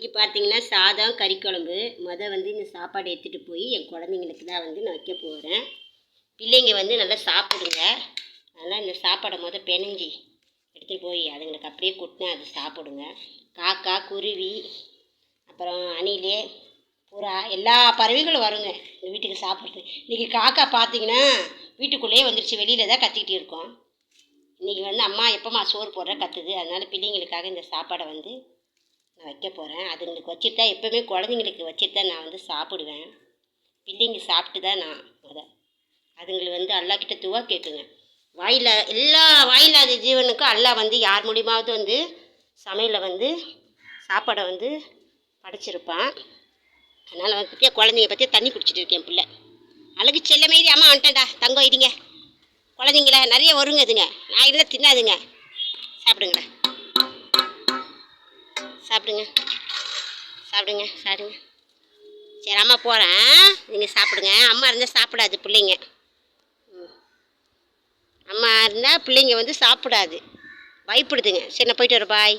இன்றைக்கி பார்த்தீங்கன்னா சாதம் கறிக்குழம்பு. வந்து இந்த சாப்பாடு எடுத்துகிட்டு போய் என் குழந்தைங்களுக்கு தான் நான் வைக்க போகிறேன். பிள்ளைங்க நல்லா சாப்பிடுங்க. அதனால் இந்த சாப்பாடை பெனஞ்சி எடுத்துகிட்டு போய் அதுங்களுக்கு அப்படியே கொட்டினா அது சாப்பிடுங்க. காக்கா, குருவி, அப்புறம் அணில், புறா, எல்லா பறவைகளும் வருங்க இந்த வீட்டுக்கு சாப்பிட்றது. இன்றைக்கி காக்கா பார்த்தீங்கன்னா வீட்டுக்குள்ளேயே வந்துருச்சு, வெளியில் தான் கத்திக்கிட்டு இருக்கோம். இன்றைக்கி அம்மா எப்போம்மா சோறு போடுற கத்துது. அதனால் பிள்ளைங்களுக்காக இந்த சாப்பாடை நான் வைக்க போகிறேன். அதுங்களுக்கு வச்சுட்டு தான் எப்போவுமே குழந்தைங்களுக்கு வச்சுட்டு தான் நான் சாப்பிடுவேன். பிள்ளைங்க சாப்பிட்டு தான் நான் அதுங்களை அல்லாஹ்கிட்ட துவா கேட்குங்க. எல்லா வாயில்லாத ஜீவனுக்கும் அல்லாஹ் யார் மூலியமாவது சமையலை சாப்பாடை படைச்சிருப்பான். அதனால் பற்றியா குழந்தைங்க பற்றியா தண்ணி குடிச்சிட்டு இருக்கேன். பிள்ளை அழகு செல்ல மாரி அம்மா வந்துட்டேன்டா தங்கம். இதுங்க குழந்தைங்கள நிறைய வருங்க. இதுங்க நான் இருந்தால் தின்னாதுங்க. சாப்பிடுங்களா, சாப்பிடுங்க சாப்பிடுங்க சாப்பிடுங்க. சரி அம்மா போகிறேன், நீங்கள் சாப்பிடுங்க. அம்மா இருந்தால் சாப்பிடாது பிள்ளைங்க. அம்மா இருந்தால் பிள்ளைங்க சாப்பிடாது, பயப்படுதுங்க. சரி நான் போயிட்டு வரேன், பாய்.